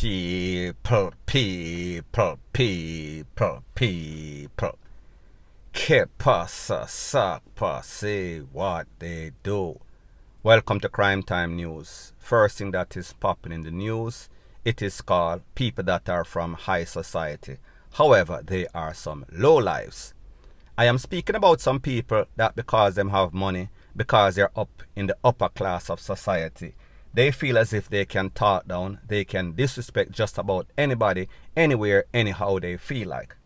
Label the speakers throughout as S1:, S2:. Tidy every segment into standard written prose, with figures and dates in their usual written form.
S1: People. Que pasa, sakpa, say what they do. Welcome to Crime Time News. First thing that is popping in the news, it is called people that are from high society. However, they are some low lives. I am speaking about some people that because them have money, because they're up in the upper class of society, they feel as if they can talk down, they can disrespect just about anybody, anywhere, anyhow they feel like.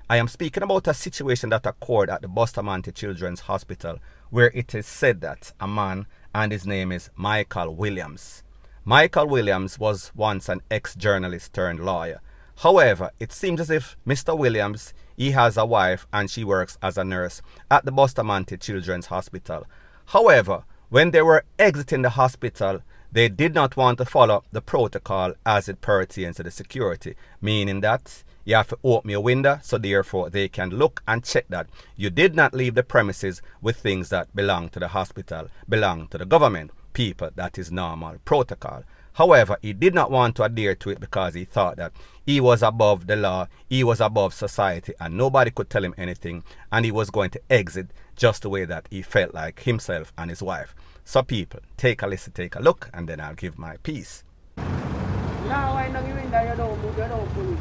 S1: I am speaking about a situation that occurred at the Bustamante Children's Hospital where it is said that a man, and his name is Michael Williams. Michael Williams was once an ex-journalist turned lawyer. However, it seems as if Mr. Williams, he has a wife and she works as a nurse at the Bustamante Children's Hospital. However, when they were exiting the hospital, they did not want to follow the protocol as it pertains to the security, meaning that you have to open your window, so therefore they can look and check that you did not leave the premises with things that belong to the hospital, belong to the government, people. That is normal protocol. However, he did not want to adhere to it because he thought that he was above the law, he was above society, and nobody could tell him anything, and he was going to exit just the way that he felt like himself and his wife. So people, take a listen, take a look, and then I'll give my piece.
S2: Now I know you in there, you don't move, you don't pull it.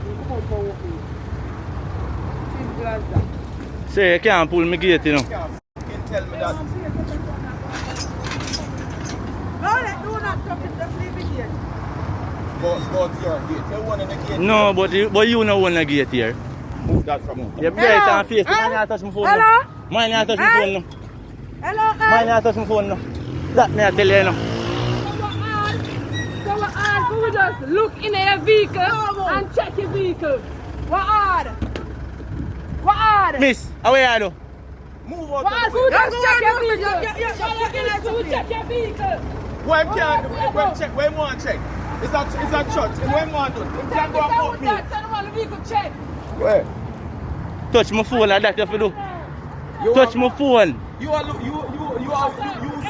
S2: You come on, pull it. Simple as that.
S3: Say, you can't pull me gate, you know.
S1: You can tell me that.
S2: No, do not touch it, just leave it here.
S1: Go to your gate. You want in the gate?
S3: No, but you know when the gate here.
S1: Move that from you.
S3: You're bright and face. Mine not touch my phone.
S2: Hello?
S3: No. Mine not touch my phone. No.
S2: Hello,
S3: Mine not touch my phone. No. That me I tell you, no.
S2: So what hard? Could we just look in your vehicle and check your vehicle? What hard? What hard?
S3: Miss, how are you?
S1: Move
S2: What
S1: out
S2: hard?
S1: of
S2: Could we
S1: the way.
S2: just check your vehicle? Could we check your vehicle?
S1: When check, when want check? It's a church. And when want do? You can't go about me.
S2: The vehicle check.
S1: Where?
S3: Touch my phone like that you have to do.
S1: You
S3: Touch
S1: are-
S3: my phone.
S1: You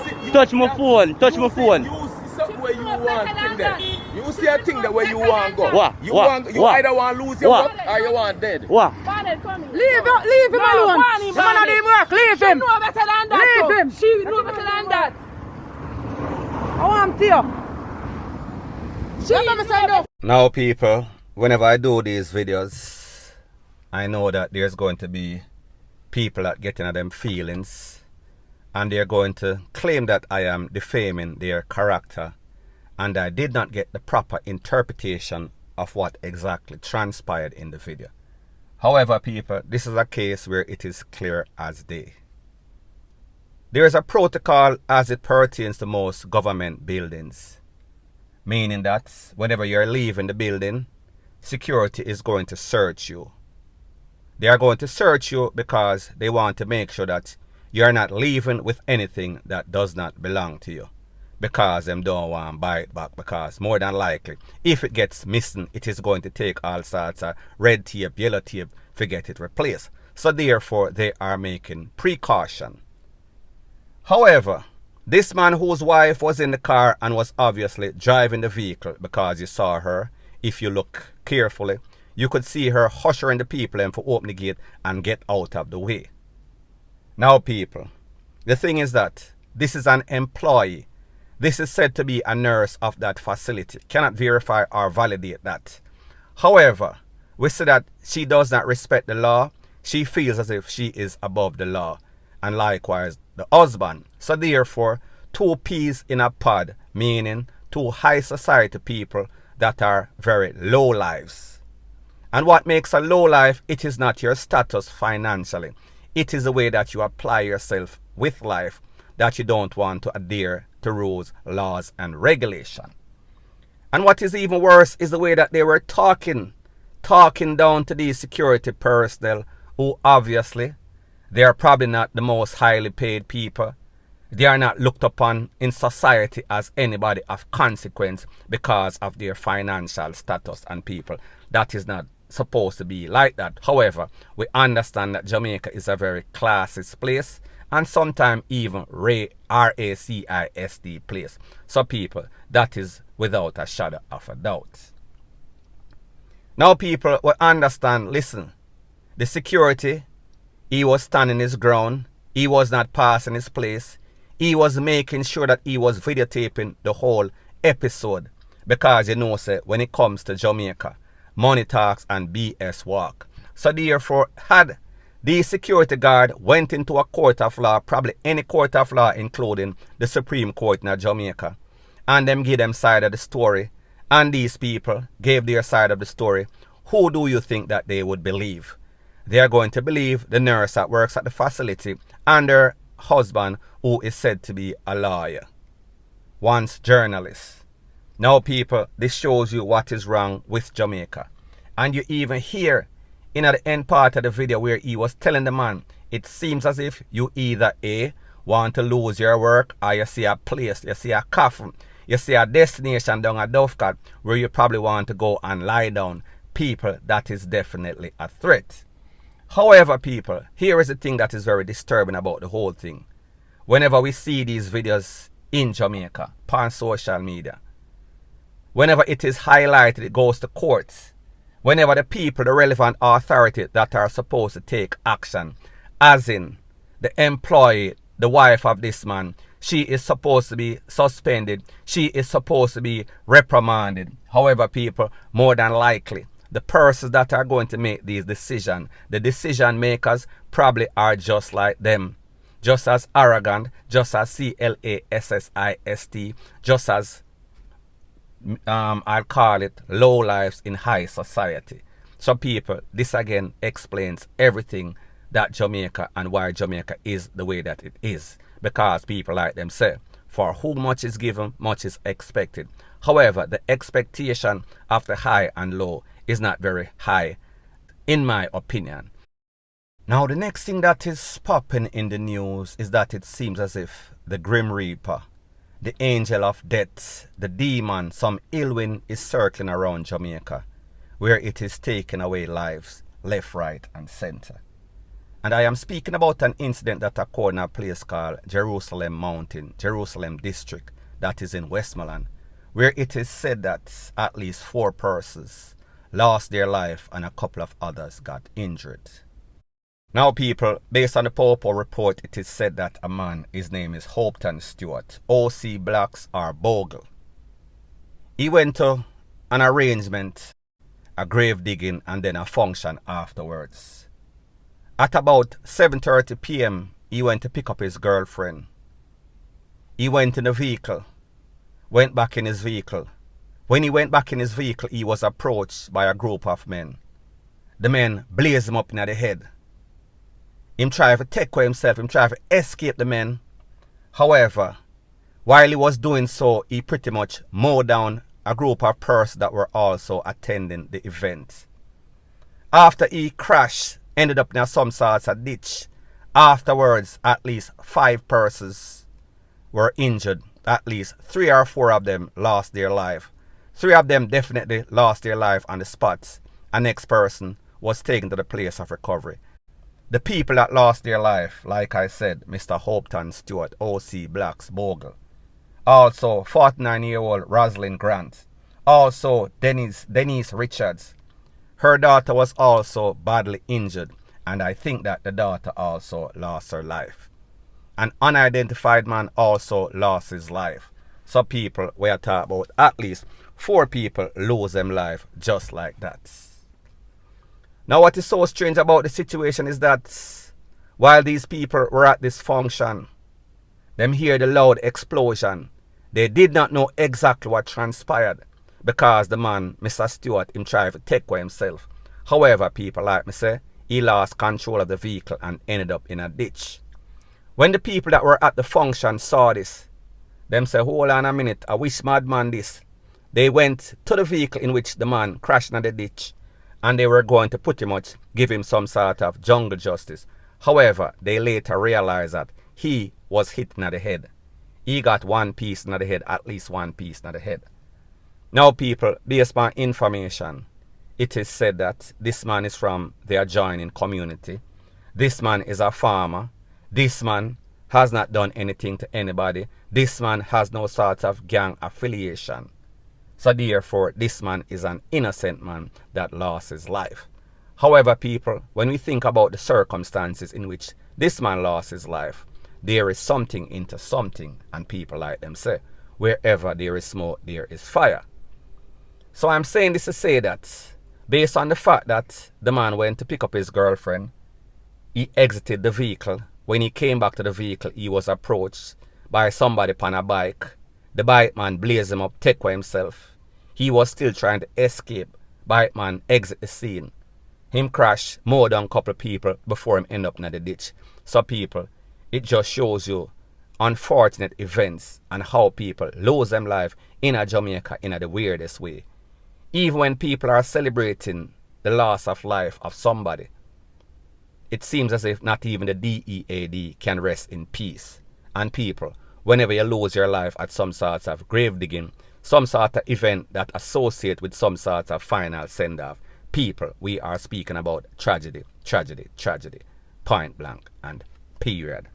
S1: see.
S3: Touch my phone. Touch my phone.
S1: You see something where you want thing there. You see a thing that where you want go.
S3: What?
S1: You
S3: What?
S1: want. You
S3: What?
S1: either want lose your
S3: What?
S1: work or you want dead.
S3: What?
S2: Leave him alone. The man of him work. Leave him. She know better than that. Leave him. She know better than that. I want to.
S1: Now people, whenever I do these videos, I know that there's going to be people that get into them feelings and they're going to claim that I am defaming their character and I did not get the proper interpretation of what exactly transpired in the video. However, people, this is a case where it is clear as day. There is a protocol as it pertains to most government buildings, meaning that whenever you're leaving the building, security is going to search you. They are going to search you because they want to make sure that you're not leaving with anything that does not belong to you, because them don't want to buy it back, because more than likely, if it gets missing, it is going to take all sorts of red tape, yellow tape to get it replaced. So therefore, they are making precaution. However, this man whose wife was in the car and was obviously driving the vehicle, because you saw her, if you look carefully, you could see her ushering the people in for open the gate and get out of the way. Now people, the thing is that this is an employee. This is said to be a nurse of that facility. Cannot verify or validate that. However, we see that she does not respect the law. She feels as if she is above the law. And likewise, the husband. So therefore, two peas in a pod, meaning two high society people that are very low lives. And what makes a low life, it is not your status financially. It is the way that you apply yourself with life, that you don't want to adhere to rules, laws, and regulation. And what is even worse is the way that they were talking down to these security personnel who obviously, they are probably not the most highly paid people. They are not looked upon in society as anybody of consequence because of their financial status and people. That is not supposed to be like that. However, we understand that Jamaica is a very classist place and sometimes even RACISD place. So people, that is without a shadow of a doubt. Now people will understand, listen, the security, he was standing his ground, he was not passing his place, he was making sure that he was videotaping the whole episode. Because you know, say, when it comes to Jamaica, money talks and BS walk. So therefore, had the security guard went into a court of law, probably any court of law, including the Supreme Court in Jamaica, and them give them side of the story, and these people gave their side of the story, who do you think that they would believe? They are going to believe the nurse that works at the facility and their husband, who is said to be a lawyer, once journalist. Now people, this shows you what is wrong with Jamaica. And you even hear in the end part of the video where he was telling the man, it seems as if you either A, want to lose your work, or you see a place, you see a coffin, you see a destination down a Dovecat where you probably want to go and lie down. People, that is definitely a threat. However, people, here is the thing that is very disturbing about the whole thing. Whenever we see these videos in Jamaica, on social media, whenever it is highlighted, it goes to courts. Whenever the people, the relevant authority that are supposed to take action, as in the employee, the wife of this man, she is supposed to be suspended, she is supposed to be reprimanded. However, people, more than likely, the persons that are going to make these decisions, the decision makers probably are just like them. Just as arrogant, just as CLASSIST, just as I'll call it low lives in high society. So people, this again explains everything that Jamaica and why Jamaica is the way that it is. Because people like them say, for whom much is given, much is expected. However, the expectation of the high and low is not very high, in my opinion. Now the next thing that is popping in the news is that it seems as if the Grim Reaper, the angel of death, the demon, some ill wind is circling around Jamaica, where it is taking away lives left, right and center. And I am speaking about an incident that occurred in a place called Jerusalem Mountain, Jerusalem District, that is in Westmoreland, where it is said that at least 4 persons lost their life and a couple of others got injured. Now people, based on the Popo report, it is said that a man, his name is Hopton Stewart, OC Blacks or Bogle. He went to an arrangement, a grave digging and then a function afterwards. At about 7:30 p.m. he went to pick up his girlfriend. He went in the vehicle, went back in his vehicle. When he went back in his vehicle, he was approached by a group of men. The men blazed him up in the head. Him tried to take away himself, him tried to escape the men. However, while he was doing so, he pretty much mowed down a group of persons that were also attending the event. After he crashed, ended up in some sort of ditch. Afterwards, at least 5 persons were injured. At least 3 or 4 of them lost their life. 3 of them definitely lost their life on the spot. A next person was taken to the place of recovery. The people that lost their life, like I said, Mr. Hopton Stewart, OC Blacks, Bogle. Also, 49-year-old Rosalind Grant. Also, Denise Richards. Her daughter was also badly injured, and I think that the daughter also lost her life. An unidentified man also lost his life. So people, we are talking about at least 4 people lose their life just like that. Now what is so strange about the situation is that while these people were at this function, them hear the loud explosion. They did not know exactly what transpired because the man, Mr. Stewart, him tried to take away himself. However, people like me say, he lost control of the vehicle and ended up in a ditch. When the people that were at the function saw this, them say, hold on a minute, I wish madman this. They went to the vehicle in which the man crashed in the ditch, and they were going to pretty much give him some sort of jungle justice. However, they later realized that he was hit in the head. He got 1 piece in the head, at least 1 piece in the head. Now people, based on information, it is said that this man is from the adjoining community. This man is a farmer. This man has not done anything to anybody. This man has no sort of gang affiliation. So therefore, this man is an innocent man that lost his life. However, people, when we think about the circumstances in which this man lost his life, there is something into something, and people like them say, wherever there is smoke, there is fire. So I'm saying this to say that, based on the fact that the man went to pick up his girlfriend, he exited the vehicle. When he came back to the vehicle, he was approached by somebody on a bike. The bike man blazed him up, take for himself. He was still trying to escape. Bike man exit the scene. Him crash more than a couple of people before him end up in the ditch. So people, it just shows you unfortunate events and how people lose them life in a Jamaica in the weirdest way. Even when people are celebrating the loss of life of somebody, it seems as if not even the DEAD can rest in peace. And people, whenever you lose your life at some sort of grave digging, some sort of event that associate with some sort of final send-off, people, we are speaking about tragedy, tragedy, tragedy, point blank and period.